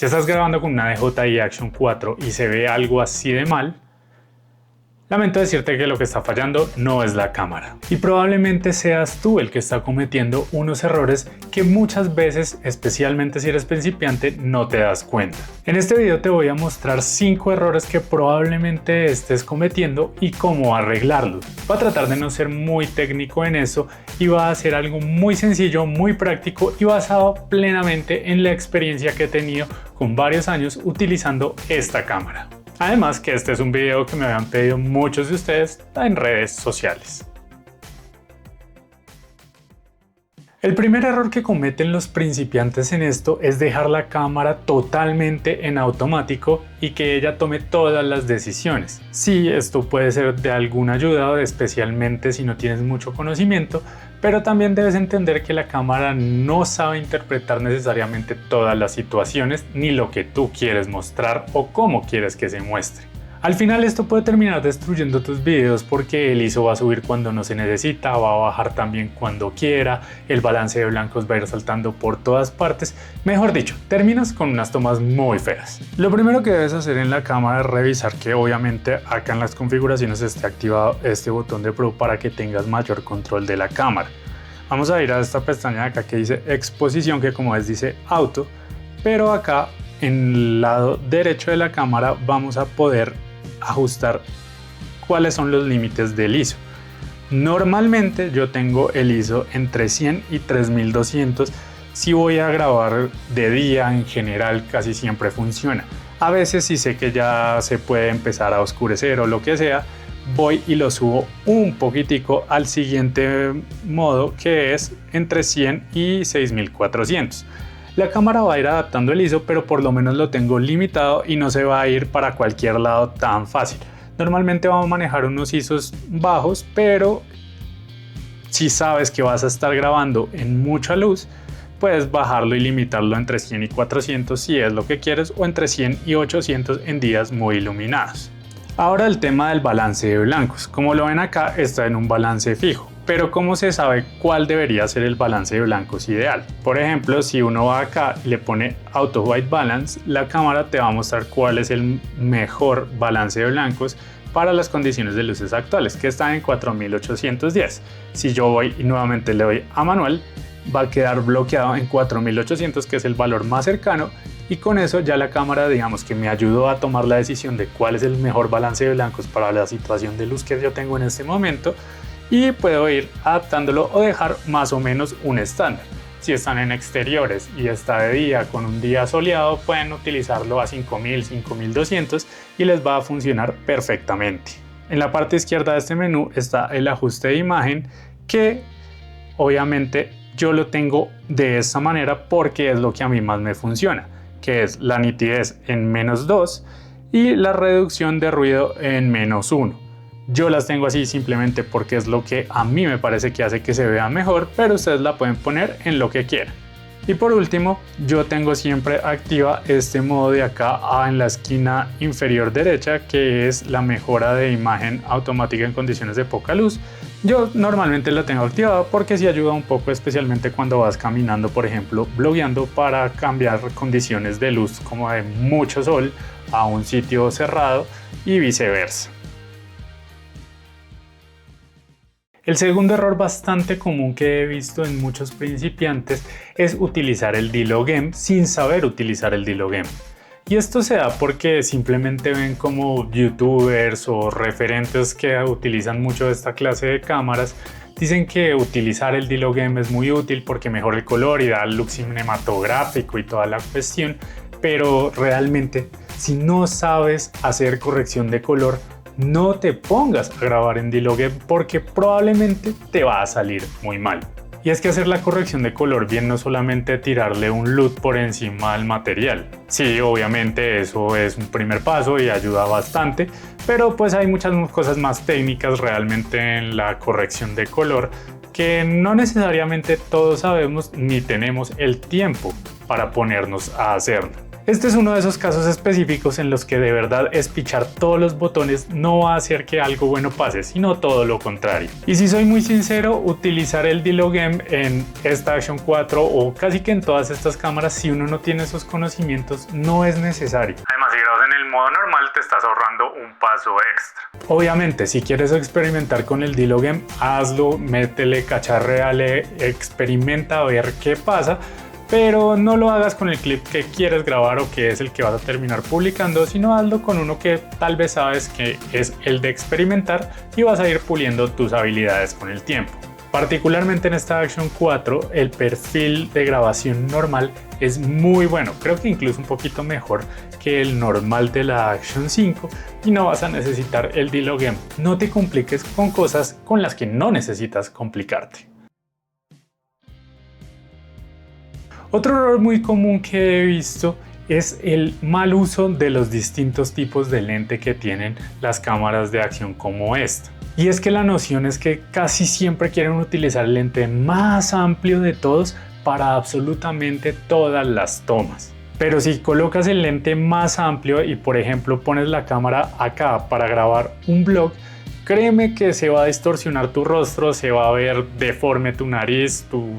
Si estás grabando con una DJI Action 4 y se ve algo así de mal, lamento decirte que lo que está fallando no es la cámara. Y probablemente seas tú el que está cometiendo unos errores que muchas veces, especialmente si eres principiante, no te das cuenta. En este video te voy a mostrar 5 errores que probablemente estés cometiendo y cómo arreglarlos. Voy a tratar de no ser muy técnico en eso y va a ser algo muy sencillo, muy práctico y basado plenamente en la experiencia que he tenido con varios años utilizando esta cámara. Además que este es un video que me habían pedido muchos de ustedes en redes sociales. El primer error que cometen los principiantes en esto es dejar la cámara totalmente en automático y que ella tome todas las decisiones. Sí, esto puede ser de alguna ayuda, especialmente si no tienes mucho conocimiento, pero también debes entender que la cámara no sabe interpretar necesariamente todas las situaciones ni lo que tú quieres mostrar o cómo quieres que se muestre. Al final esto puede terminar destruyendo tus videos porque el ISO va a subir cuando no se necesita, va a bajar también cuando quiera, el balance de blancos va a ir saltando por todas partes. Mejor dicho, terminas con unas tomas muy feas. Lo primero que debes hacer en la cámara es revisar que obviamente acá en las configuraciones esté activado este botón de Pro para que tengas mayor control de la cámara. Vamos a ir a esta pestaña de acá que dice exposición, que como ves dice auto, pero acá en el lado derecho de la cámara vamos a poder ajustar cuáles son los límites del ISO. Normalmente yo tengo el ISO entre 100 y 3200. Si voy a grabar de día, en general casi siempre funciona. A veces si sé que ya se puede empezar a oscurecer o lo que sea, voy y lo subo un poquitico al siguiente modo, que es entre 100 y 6400. La cámara va a ir adaptando el ISO, pero por lo menos lo tengo limitado y no se va a ir para cualquier lado tan fácil. Normalmente vamos a manejar unos ISOs bajos, pero si sabes que vas a estar grabando en mucha luz, puedes bajarlo y limitarlo entre 100 y 400 si es lo que quieres, o entre 100 y 800 en días muy iluminados. Ahora el tema del balance de blancos. Como lo ven acá, está en un balance fijo. Pero ¿cómo se sabe cuál debería ser el balance de blancos ideal? Por ejemplo, si uno va acá y le pone Auto White Balance, la cámara te va a mostrar cuál es el mejor balance de blancos para las condiciones de luces actuales, que está en 4810. Si yo voy y nuevamente le doy a manual, va a quedar bloqueado en 4800, que es el valor más cercano, y con eso ya la cámara, digamos que me ayudó a tomar la decisión de cuál es el mejor balance de blancos para la situación de luz que yo tengo en este momento, y puedo ir adaptándolo o dejar más o menos un estándar. Si están en exteriores y está de día con un día soleado, pueden utilizarlo a 5000, 5200 y les va a funcionar perfectamente. En la parte izquierda de este menú está el ajuste de imagen, que obviamente yo lo tengo de esta manera porque es lo que a mí más me funciona, que es la nitidez en -2 y la reducción de ruido en -1. Yo las tengo así simplemente porque es lo que a mí me parece que hace que se vea mejor, pero ustedes la pueden poner en lo que quieran. Y por último, yo tengo siempre activa este modo de acá en la esquina inferior derecha, que es la mejora de imagen automática en condiciones de poca luz. Yo normalmente la tengo activada porque sí ayuda un poco, especialmente cuando vas caminando, por ejemplo, blogueando, para cambiar condiciones de luz como de mucho sol a un sitio cerrado y viceversa. El segundo error bastante común que he visto en muchos principiantes es utilizar el D-Log-M sin saber utilizar el D-Log-M. Y esto se da porque simplemente ven como youtubers o referentes que utilizan mucho esta clase de cámaras dicen que utilizar el D-Log-M es muy útil porque mejora el color y da look cinematográfico y toda la cuestión, pero realmente si no sabes hacer corrección de color, no te pongas a grabar en D-Log-M porque probablemente te va a salir muy mal. Y es que hacer la corrección de color bien no solamente tirarle un LUT por encima del material. Sí, obviamente eso es un primer paso y ayuda bastante, pero pues hay muchas cosas más técnicas realmente en la corrección de color que no necesariamente todos sabemos ni tenemos el tiempo para ponernos a hacerlo. Este es uno de esos casos específicos en los que de verdad espichar todos los botones no va a hacer que algo bueno pase, sino todo lo contrario. Y si soy muy sincero, utilizar el D-Log-M en esta Action 4 o casi que en todas estas cámaras, si uno no tiene esos conocimientos, no es necesario. Además, si grabas en el modo normal, te estás ahorrando un paso extra. Obviamente, si quieres experimentar con el D-Log-M, hazlo, métele, cacharréale, experimenta a ver qué pasa. Pero no lo hagas con el clip que quieres grabar o que es el que vas a terminar publicando, sino hazlo con uno que tal vez sabes que es el de experimentar y vas a ir puliendo tus habilidades con el tiempo. Particularmente en esta Action 4, el perfil de grabación normal es muy bueno, creo que incluso un poquito mejor que el normal de la Action 5 y no vas a necesitar el D-Log-M. No te compliques con cosas con las que no necesitas complicarte. Otro error muy común que he visto es el mal uso de los distintos tipos de lente que tienen las cámaras de acción como esta. Y es que la noción es que casi siempre quieren utilizar el lente más amplio de todos para absolutamente todas las tomas. Pero si colocas el lente más amplio y por ejemplo pones la cámara acá para grabar un vlog, créeme que se va a distorsionar tu rostro, se va a ver deforme tu nariz, tu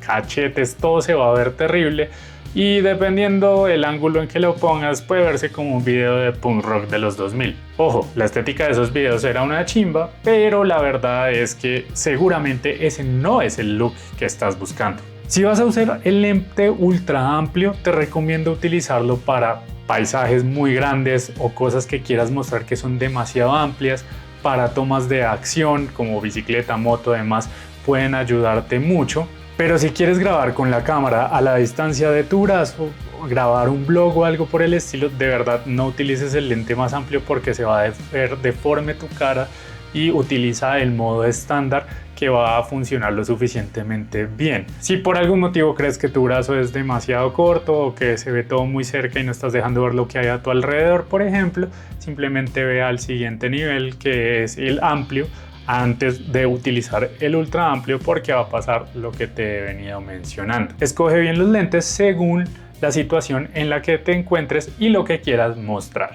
cachetes, todo se va a ver terrible y dependiendo el ángulo en que lo pongas puede verse como un video de punk rock de los 2000. Ojo, la estética de esos videos era una chimba, pero la verdad es que seguramente ese no es el look que estás buscando. Si vas a usar el lente ultra amplio, te recomiendo utilizarlo para paisajes muy grandes o cosas que quieras mostrar que son demasiado amplias. Para tomas de acción como bicicleta, moto, demás pueden ayudarte mucho. Pero si quieres grabar con la cámara a la distancia de tu brazo, grabar un vlog o algo por el estilo, de verdad no utilices el lente más amplio porque se va a ver deforme tu cara y utiliza el modo estándar que va a funcionar lo suficientemente bien. Si por algún motivo crees que tu brazo es demasiado corto o que se ve todo muy cerca y no estás dejando ver lo que hay a tu alrededor, por ejemplo, simplemente ve al siguiente nivel que es el amplio antes de utilizar el ultra amplio porque va a pasar lo que te he venido mencionando. Escoge bien los lentes según la situación en la que te encuentres y lo que quieras mostrar.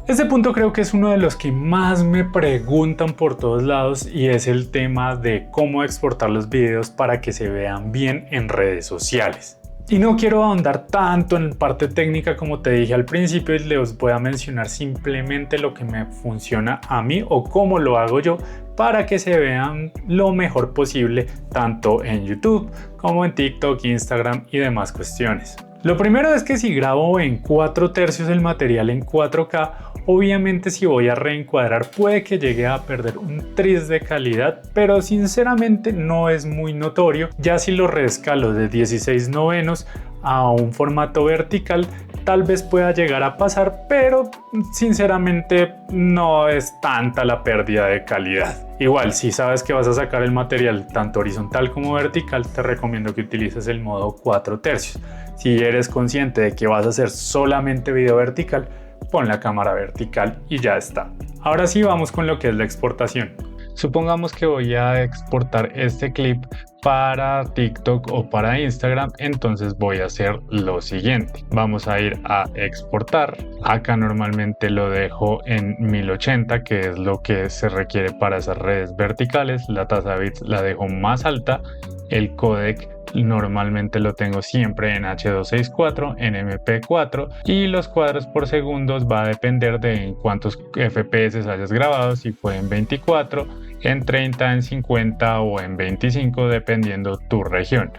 Este punto creo que es uno de los que más me preguntan por todos lados y es el tema de cómo exportar los videos para que se vean bien en redes sociales. Y no quiero ahondar tanto en parte técnica como te dije al principio y les voy a mencionar simplemente lo que me funciona a mí o cómo lo hago yo para que se vean lo mejor posible tanto en YouTube como en TikTok, Instagram y demás cuestiones. Lo primero es que si grabo en 4/3 el material en 4K, obviamente si voy a reencuadrar puede que llegue a perder un tris de calidad, pero sinceramente no es muy notorio. Ya si lo reescalo de 16/9 a un formato vertical, tal vez pueda llegar a pasar, pero sinceramente no es tanta la pérdida de calidad. Igual, si sabes que vas a sacar el material tanto horizontal como vertical, te recomiendo que utilices el modo 4/3. Si eres consciente de que vas a hacer solamente video vertical, pon la cámara vertical y ya está. Ahora sí vamos con lo que es la exportación. Supongamos que voy a exportar este clip para TikTok o para Instagram, entonces voy a hacer lo siguiente. Vamos a ir a exportar. Acá normalmente lo dejo en 1080, que es lo que se requiere para esas redes verticales. La tasa de bits la dejo más alta. El códec normalmente lo tengo siempre en H264, en MP4 y los cuadros por segundos va a depender de en cuántos FPS hayas grabado, si fue en 24, en 30, en 50 o en 25 dependiendo tu región.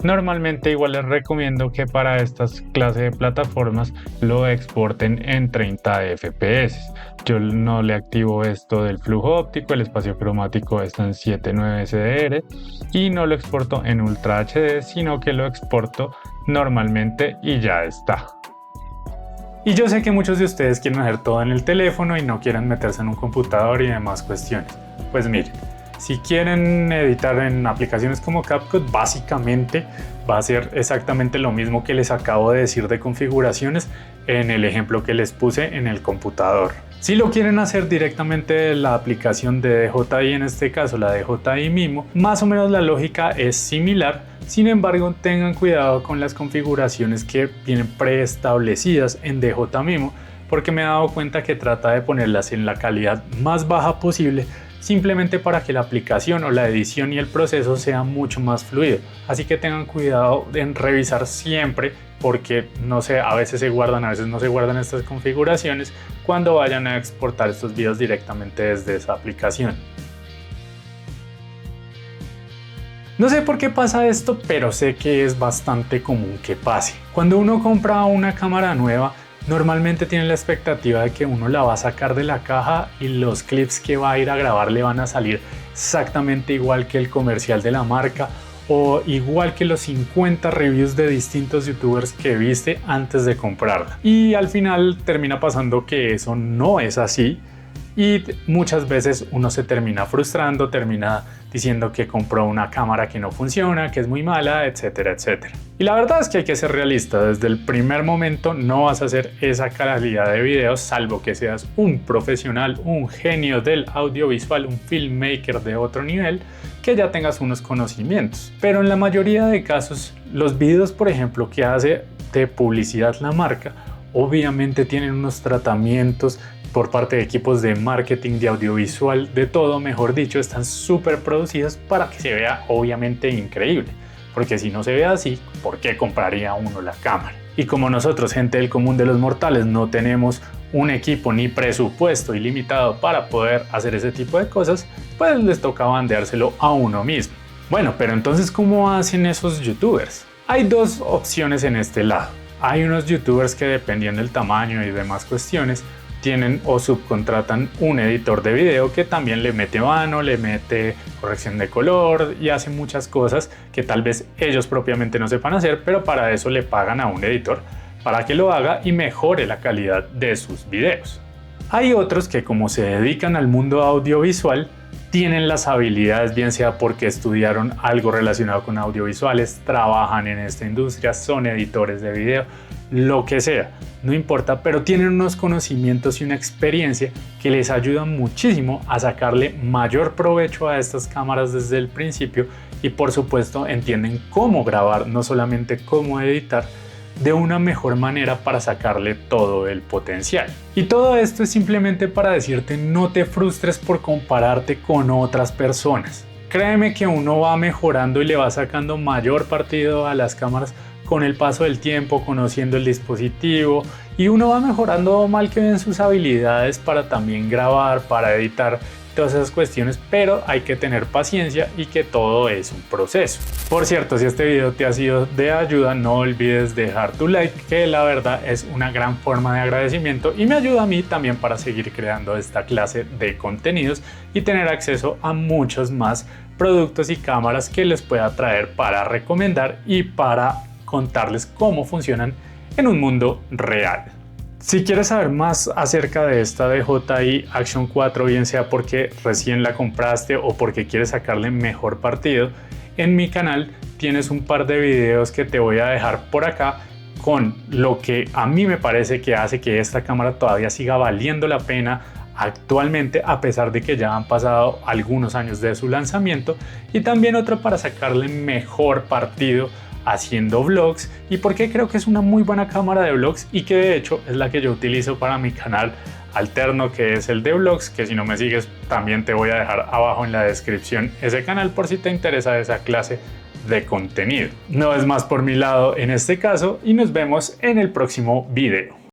Normalmente igual les recomiendo que para estas clases de plataformas lo exporten en 30 FPS. Yo no le activo esto del flujo óptico, el espacio cromático está en 7.9 SDR y no lo exporto en Ultra HD, sino que lo exporto normalmente y ya está. Y yo sé que muchos de ustedes quieren hacer todo en el teléfono y no quieren meterse en un computador y demás cuestiones. Pues miren, si quieren editar en aplicaciones como CapCut, básicamente va a ser exactamente lo mismo que les acabo de decir de configuraciones en el ejemplo que les puse en el computador. Si lo quieren hacer directamente de la aplicación de DJI, en este caso la DJI Mimo, más o menos la lógica es similar, Sin embargo, tengan cuidado con las configuraciones que vienen preestablecidas en DJMimo, porque me he dado cuenta que trata de ponerlas en la calidad más baja posible simplemente para que la aplicación o la edición y el proceso sea mucho más fluido. Así que tengan cuidado en revisar siempre, porque no sé, a veces se guardan, a veces no se guardan estas configuraciones cuando vayan a exportar estos videos directamente desde esa aplicación. No sé por qué pasa esto, pero sé que es bastante común que pase. Cuando uno compra una cámara nueva, normalmente tiene la expectativa de que uno la va a sacar de la caja y los clips que va a ir a grabar le van a salir exactamente igual que el comercial de la marca o igual que los 50 reviews de distintos youtubers que viste antes de comprarla. Y al final termina pasando que eso no es así. Y muchas veces uno se termina frustrando, termina diciendo que compró una cámara que no funciona, que es muy mala, etcétera, etcétera. Y la verdad es que hay que ser realista. Desde el primer momento no vas a hacer esa calidad de videos, salvo que seas un profesional, un genio del audiovisual, un filmmaker de otro nivel, que ya tengas unos conocimientos. Pero en la mayoría de casos, los videos, por ejemplo, que hace de publicidad la marca, obviamente tienen unos tratamientos por parte de equipos de marketing, de audiovisual, de todo, mejor dicho, están súper producidos para que se vea obviamente increíble. Porque si no se ve así, ¿por qué compraría uno la cámara? Y como nosotros, gente del común de los mortales, no tenemos un equipo ni presupuesto ilimitado para poder hacer ese tipo de cosas, pues les toca bandeárselo a uno mismo. Bueno, pero entonces, ¿cómo hacen esos youtubers? Hay dos opciones en este lado. Hay unos youtubers que, dependiendo del tamaño y demás cuestiones, tienen o subcontratan un editor de video que también le mete mano, le mete corrección de color y hace muchas cosas que tal vez ellos propiamente no sepan hacer, pero para eso le pagan a un editor para que lo haga y mejore la calidad de sus videos. Hay otros que, como se dedican al mundo audiovisual, tienen las habilidades, bien sea porque estudiaron algo relacionado con audiovisuales, trabajan en esta industria, son editores de video, lo que sea, no importa, pero tienen unos conocimientos y una experiencia que les ayudan muchísimo a sacarle mayor provecho a estas cámaras desde el principio y, por supuesto, entienden cómo grabar, no solamente cómo editar, de una mejor manera para sacarle todo el potencial. Y todo esto es simplemente para decirte: no te frustres por compararte con otras personas. Créeme que uno va mejorando y le va sacando mayor partido a las cámaras con el paso del tiempo, conociendo el dispositivo, y uno va mejorando mal que bien sus habilidades para también grabar, para editar, todas esas cuestiones, pero hay que tener paciencia y que todo es un proceso. Por cierto, si este video te ha sido de ayuda, no olvides dejar tu like, que la verdad es una gran forma de agradecimiento y me ayuda a mí también para seguir creando esta clase de contenidos y tener acceso a muchos más productos y cámaras que les pueda traer para recomendar y para contarles cómo funcionan en un mundo real. Si quieres saber más acerca de esta DJI Action 4, bien sea porque recién la compraste o porque quieres sacarle mejor partido, en mi canal tienes un par de videos que te voy a dejar por acá con lo que a mí me parece que hace que esta cámara todavía siga valiendo la pena actualmente, a pesar de que ya han pasado algunos años de su lanzamiento, y también otro para sacarle mejor partido haciendo vlogs y porque creo que es una muy buena cámara de vlogs y que de hecho es la que yo utilizo para mi canal alterno, que es el de vlogs, que si no me sigues también te voy a dejar abajo en la descripción ese canal por si te interesa esa clase de contenido. No es más por mi lado en este caso y nos vemos en el próximo video.